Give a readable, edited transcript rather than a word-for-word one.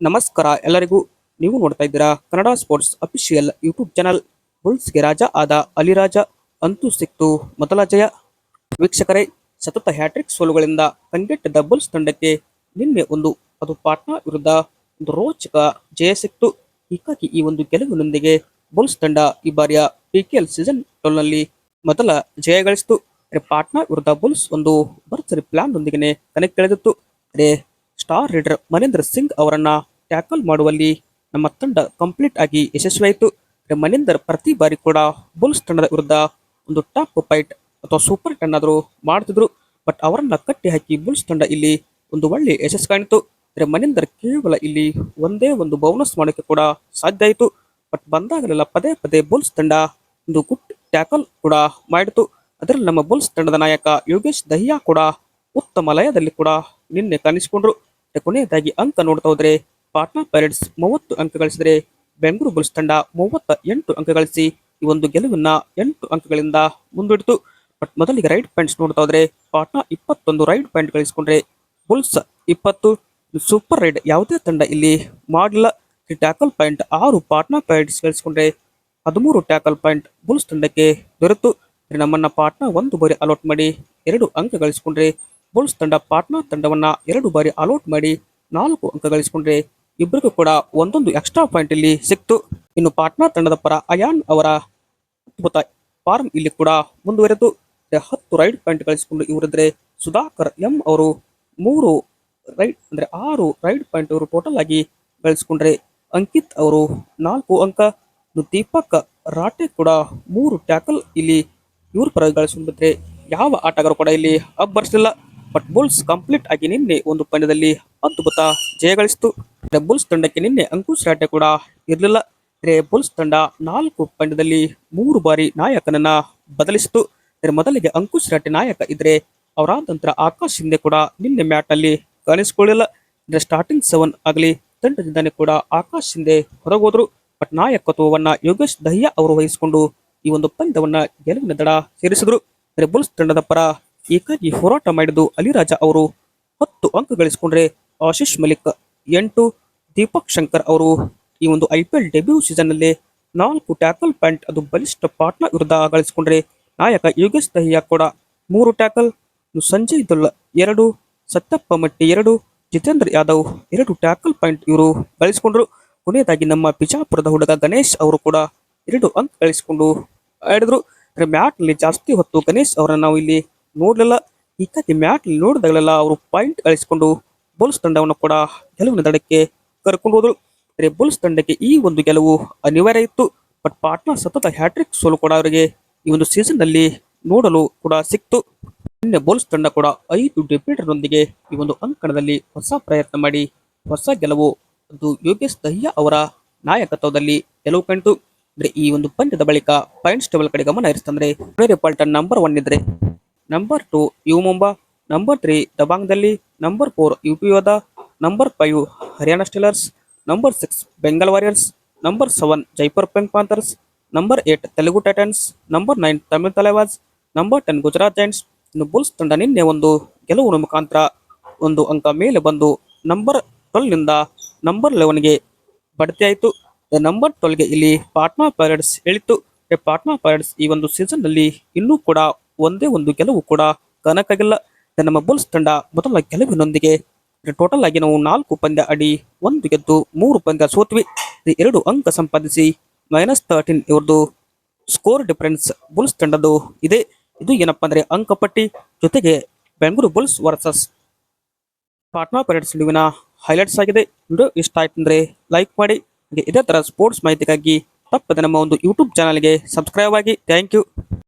ನಮಸ್ಕಾರ ಎಲ್ಲರಿಗೂ. ನೀವು ನೋಡ್ತಾ ಇದ್ದೀರಾ Kannada sports official YouTube channel. ಬುಲ್ಸ್ಗೆ ರಾಜ ಆದ ಅಲಿರಾಜ ಅಂತೂ ಸಿಕ್ತು ಮೊದಲ ಜಯ. ವೀಕ್ಷಕರೇ, ಸತತ ಹ್ಯಾಟ್ರಿಕ್ ಸೋಲುಗಳಿಂದ ಕಂಗೆಟ್ಟಿದ್ದ ಬುಲ್ಸ್ ತಂಡಕ್ಕೆ ನಿನ್ನೆ ಅದು ಪಾಟ್ನಾ ವಿರುದ್ಧ ಒಂದು ರೋಚಕ ಜಯ ಸಿಕ್ತು. ಹೀಗಾಗಿ ಈ ಒಂದು ಗೆಲುವಿನೊಂದಿಗೆ ಬುಲ್ಸ್ ತಂಡ ಈ ಬಾರಿಯ PKL ಸೀಸನ್ 12 ನಲ್ಲಿ ಮೊದಲ ಜಯ ಗಳಿಸಿತು. ಪಾಟ್ನಾ ವಿರುದ್ಧ ಬುಲ್ಸ್ ಒಂದು ಭರ್ಜರಿ ಪ್ಲಾನ್ ನೊಂದಿಗೆ ಕಣಕ್ಕಿಳಿದಿತ್ತು. ಸ್ಟಾರ್ ರೈಡರ್ ಮನೇಂದ್ರ ಸಿಂಗ್ ಅವರನ್ನ ಟ್ಯಾಕಲ್ ಮಾಡುವಲ್ಲಿ ನಮ್ಮ ತಂಡ ಕಂಪ್ಲೀಟ್ ಆಗಿ ಯಶಸ್ವಿಯಾಯಿತು. ಮನೇಂದರ್ ಪ್ರತಿ ಬಾರಿ ಕೂಡ ಬುಲ್ಸ್ ತಂಡದ ವಿರುದ್ಧ ಒಂದು ಟಾಪ್ ಫೈಟ್ ಅಥವಾ ಸೂಪರ್ 10 ಆದರೂ ಮಾಡ್ತಿದ್ರು. ಬಟ್ ಅವರನ್ನ ಕಟ್ಟಿ ಹಾಕಿ ಬುಲ್ಸ್ ತಂಡ ಇಲ್ಲಿ ಒಂದು ಒಳ್ಳೆ ಯಶಸ್ಸು ಕಾಣಿತು. ಮನೇಂದರ್ ಕೇವಲ ಇಲ್ಲಿ ಒಂದೇ ಒಂದು ಬೌನಸ್ ಮಾಡೋಕೆ ಕೂಡ ಸಾಧ್ಯ ಆಯಿತು. ಬಟ್ ಬಂದಾಗಲೆಲ್ಲ ಪದೇ ಪದೇ ಬುಲ್ಸ್ ತಂಡ ಒಂದು ಗುಡ್ ಟ್ಯಾಕಲ್ ಕೂಡ ಮಾಡಿತು. ಅದರಲ್ಲಿ ನಮ್ಮ ಬುಲ್ಸ್ ತಂಡದ ನಾಯಕ ಯೋಗೇಶ್ ದಹಿಯಾ ಕೂಡ ಉತ್ತಮ ಲಯದಲ್ಲಿ ಕೂಡ ನಿನ್ನೆ ಕಾಣಿಸಿಕೊಂಡ್ರು. ಕೊನೆಯದಾಗಿ ಅಂಕ ನೋಡ್ತಾ ಹೋದ್ರೆ ಪಾಟ್ನಾ ಪೈರೇಟ್ಸ್ 30 ಅಂಕ ಗಳಿಸಿದರೆ ಬೆಂಗಳೂರು ಬುಲ್ಸ್ ತಂಡ 38 ಅಂಕ ಗಳಿಸಿ ಈ ಒಂದು ಗೆಲುವನ್ನ 8 ಅಂಕಗಳಿಂದ ಮುಂದೂಡಿತು. ಬಟ್ ಮೊದಲಿಗೆ ರೈಡ್ ಪಾಯಿಂಟ್ಸ್ ನೋಡ್ತಾ ಹೋದ್ರೆ ಪಾಟ್ನಾ 21 ರೈಡ್ ಪಾಯಿಂಟ್ ಗಳಿಸಿಕೊಂಡ್ರೆ ಬುಲ್ಸ್ 20. ಸೂಪರ್ ರೈಡ್ ಯಾವುದೇ ತಂಡ ಇಲ್ಲಿ ಮಾಡಲಿಲ್ಲ. ಟ್ಯಾಕಲ್ ಪಾಯಿಂಟ್ 6 ಪಾಟ್ನಾ ಪೈರೇಟ್ಸ್ ಗಳಿಸಿಕೊಂಡ್ರೆ 13 ಟ್ಯಾಕಲ್ ಪಾಯಿಂಟ್ ಬುಲ್ಸ್ ತಂಡಕ್ಕೆ ದೊರೆತು. ನಮ್ಮನ್ನ ಪಾಟ್ನಾ ಒಂದು ಬಾರಿ ಅಲೌಟ್ ಮಾಡಿ 2 ಅಂಕ ಗಳಿಸಿಕೊಂಡ್ರೆ ಬುಲ್ಸ್ ತಂಡ ಪಾಟ್ನಾ ತಂಡವನ್ನ 2 ಬಾರಿ ಅಲೌಟ್ ಮಾಡಿ 4 ಅಂಕ ಗಳಿಸಿಕೊಂಡ್ರೆ ಇಬ್ಬರಿಗೂ ಕೂಡ ಒಂದೊಂದು ಎಕ್ಸ್ಟ್ರಾ ಪಾಯಿಂಟ್ ಇಲ್ಲಿ ಸಿಕ್ತು. ಇನ್ನು ಪಾಟ್ನಾ ತಂಡದ ಪರ ಅಯಾನ್ ಅವರ ಅದ್ಭುತ ಫಾರ್ಮ್ ಇಲ್ಲಿ ಕೂಡ ಮುಂದುವರೆದು 10 ರೈಡ್ ಪಾಯಿಂಟ್ ಗಳಿಸಿಕೊಂಡು ಇವರಿದ್ರೆ ಸುಧಾಕರ್ ಎಂ ಅವರು 6 ರೈಡ್ ಪಾಯಿಂಟ್ ಅವರು ಟೋಟಲ್ ಆಗಿ ಗಳಿಸಿಕೊಂಡ್ರೆ ಅಂಕಿತ್ ಅವರು 4 ಅಂಕ. ದೀಪಕ್ ರಾಟೆ ಕೂಡ 3 ಟ್ಯಾಕಲ್ ಇಲ್ಲಿ ಇವ್ರ ಪರ ಗಳಿಸಿಕೊಂಡಿದ್ರೆ ಯಾವ ಆಟಗಾರ ಕೂಡ ಇಲ್ಲಿ ಅಬ್ಬರಿಸಲಿಲ್ಲ. ಬಟ್ ಬುಲ್ಸ್ ಕಂಪ್ಲೀಟ್ ಆಗಿ ನಿನ್ನೆ ಒಂದು ಪಂದ್ಯದಲ್ಲಿ ಅದ್ಭುತ ಜಯ ಗಳಿಸಿತು. ಬುಲ್ಸ್ ತಂಡಕ್ಕೆ ನಿನ್ನೆ ಅಂಕುಶ್ ರಾಟೆ ಕೂಡ ಇರಲಿಲ್ಲ. ಬುಲ್ಸ್ ತಂಡ 4 ಪಂದ್ಯದಲ್ಲಿ 3 ಬಾರಿ ನಾಯಕನನ್ನ ಬದಲಿಸಿತು. ಮೊದಲಿಗೆ ಅಂಕುಶ್ ರಾಟೆ ನಾಯಕ ಇದ್ರೆ ಅವರಾದ ನಂತರ ಆಕಾಶ್ ಶಿಂದೆ ಕೂಡ ನಿನ್ನೆ ಮ್ಯಾಟ್ ಅಲ್ಲಿ ಕಾಣಿಸಿಕೊಳ್ಳಿಲ್ಲ. ಸ್ಟಾರ್ಟಿಂಗ್ 7 ಆಗಲಿ ತಂಡದಿಂದಾನೇ ಕೂಡ ಆಕಾಶ್ ಶಿಂದೆ ಹೊರಗೋದ್ರು. ಬಟ್ ನಾಯಕತ್ವವನ್ನ ಯೋಗೇಶ್ ದಹಿಯಾ ಅವರು ವಹಿಸಿಕೊಂಡು ಈ ಒಂದು ಪಂದ್ಯವನ್ನ ಗೆಲುವಿನ ದಡ ಸೇರಿಸಿದ್ರು. ಬುಲ್ಸ್ ತಂಡದ ಪರ ಏಕಾಗಿ ಹೋರಾಟ ಮಾಡಿದ್ದು ಅಲಿರಾಜ ಅವರು 10 ಅಂಕ ಗಳಿಸಿಕೊಂಡ್ರೆ ಆಶೀಶ್ ಮಲಿಕ್ 8, ದೀಪಕ್ ಶಂಕರ್ ಅವರು ಈ ಒಂದು IPL ಡೆಬ್ಯೂ ಸೀಸನ್ ನಲ್ಲಿ 4 ಟ್ಯಾಕಲ್ ಪಾಯಿಂಟ್ ಅದು ಬಲಿಷ್ಠ ಪಾಟ್ನಾ ವಿರುದ್ಧ ಗಳಿಸಿಕೊಂಡ್ರೆ ನಾಯಕ ಯೋಗೇಶ್ ದಹಿಯಾ ಕೂಡ 3 ಟ್ಯಾಕಲ್, ಸಂಜಯ್ ದುಲ್ 2, ಸತ್ಯಪ್ಪ ಮಟ್ಟಿ 2, ಜಿತೇಂದ್ರ ಯಾದವ್ 2 ಟ್ಯಾಕಲ್ ಪಾಯಿಂಟ್ ಇವರು ಗಳಿಸಿಕೊಂಡ್ರು. ಕೊನೆಯದಾಗಿ ನಮ್ಮ ಬಿಜಾಪುರದ ಹುಡುಗ ಗಣೇಶ್ ಅವರು ಕೂಡ 2 ಅಂಕ ಗಳಿಸಿಕೊಂಡು ಆಡಿದ್ರು. ಮ್ಯಾಟ್ ನಲ್ಲಿ ಜಾಸ್ತಿ ಹೊತ್ತು ಗಣೇಶ್ ಅವರನ್ನು ನಾವು ಇಲ್ಲಿ ನೋಡಲಿಲ್ಲ. ಹೀಗಾಗಿ ಮ್ಯಾಟ್ ನಲ್ಲಿ ನೋಡಿದಾಗಲೆಲ್ಲ ಅವರು ಪಾಯಿಂಟ್ ಗಳಿಸಿಕೊಂಡು ಬುಲ್ಸ್ ತಂಡವನ್ನು ಕೂಡ ಗೆಲುವಿನ ದಡಕ್ಕೆ ಕರ್ಕೊಂಡು ಹೋದ್ರು. ಬುಲ್ಸ್ ತಂಡಕ್ಕೆ ಈ ಒಂದು ಗೆಲುವು ಅನಿವಾರ್ಯ ಇತ್ತು. ಬಟ್ ಪಾಟ್ನಾ ಸತತ ಹ್ಯಾಟ್ರಿಕ್ ಸೋಲು ಕೂಡ ಅವರಿಗೆ ಈ ಒಂದು ಸೀಸನ್ ನಲ್ಲಿ ನೋಡಲು ಕೂಡ ಸಿಕ್ತು. ನಿನ್ನೆ ಬುಲ್ಸ್ ತಂಡ ಕೂಡ 5 ಡಿಬೇಟರ್ನೊಂದಿಗೆ ಈ ಒಂದು ಅಂಕಣದಲ್ಲಿ ಹೊಸ ಪ್ರಯತ್ನ ಮಾಡಿ ಹೊಸ ಗೆಲುವು ಅದು ಯೋಗೇಶ್ ದಹಿಯಾ ಅವರ ನಾಯಕತ್ವದಲ್ಲಿ ಗೆಲುವು ಕಂಡಿತು. ಈ ಒಂದು ಪಂದ್ಯದ ಬಳಿಕ ಪಾಯಿಂಟ್ಸ್ ಟೇಬಲ್ ಕಡೆ ಗಮನ ಹರಿಸ್ತಂದ್ರೆ ಪಾಲ್ಟನ್ ನಂಬರ್ 1 ಇದ್ರೆ, number 2 U Mumba, number 3 Dabang Delhi, number 4 UP Yoddha, number 5 Haryana Steelers, number 6 Bengal Warriors, number 7 Jaipur Pink Panthers, number 8 Telugu Titans, number 9 Tamil Thalaivas, number 10 Gujarat Giants. ಇನ್ನು ಬುಲ್ಸ್ ತಂಡ ನಿನ್ನೆ ಒಂದು ಗೆಲುವಿನ ಮುಖಾಂತರ 1 ಅಂಕ ಮೇಲೆ ಬಂದು ನಂಬರ್ 12 ನಿಂದ ನಂಬರ್ 11ಗೆ ಬಡ್ತಿಯಾಯಿತು. ನಂಬರ್ 12ಗೆ ಇಲ್ಲಿ ಪಾಟ್ನಾ ಪೈರೇಟ್ಸ್ ಇಳಿತು. ಪಾಟ್ನಾ ಪೈರೇಟ್ಸ್ ಈ ಒಂದು ಸೀಸನ್ ನಲ್ಲಿ ಇನ್ನೂ ಕೂಡ ಒಂದೇ ಒಂದು ಗೆಲುವು ಕೂಡ ಕಾಣಕ್ಕಾಗಿಲ್ಲ. ನಮ್ಮ ಬುಲ್ಸ್ ತಂಡ ಮೊದಲ ಗೆಲುವಿನೊಂದಿಗೆ ಟೋಟಲ್ ಆಗಿ ನಾವು 4 ಪಂದ್ಯ ಆಡಿ 1 ಗೆದ್ದು 3 ಪಂದ್ಯ ಸೋತ್ವಿ. 2 ಅಂಕ ಸಂಪಾದಿಸಿ -13 ಇವ್ರದ್ದು ಸ್ಕೋರ್ ಡಿಫರೆನ್ಸ್ ಬುಲ್ಸ್ ತಂಡದ್ದು ಇದೆ. ಇದು ಏನಪ್ಪಾ ಅಂದ್ರೆ ಅಂಕಪಟ್ಟಿ ಜೊತೆಗೆ Bengaluru Bulls versus Patna pirates ನಡುವಿನ ಹೈಲೈಟ್ಸ್ ಆಗಿದೆ. ವಿಡಿಯೋ ಇಷ್ಟ ಆಯ್ತು ಅಂದ್ರೆ ಲೈಕ್ ಮಾಡಿ. ಇದೇ ತರ ಸ್ಪೋರ್ಟ್ಸ್ ಮಾಹಿತಿಗಾಗಿ ತಪ್ಪದೆ ನಮ್ಮ ಒಂದು ಯೂಟ್ಯೂಬ್ ಚಾನಲ್ಗೆ ಸಬ್ಸ್ಕ್ರೈಬ್ ಆಗಿ. Thank you.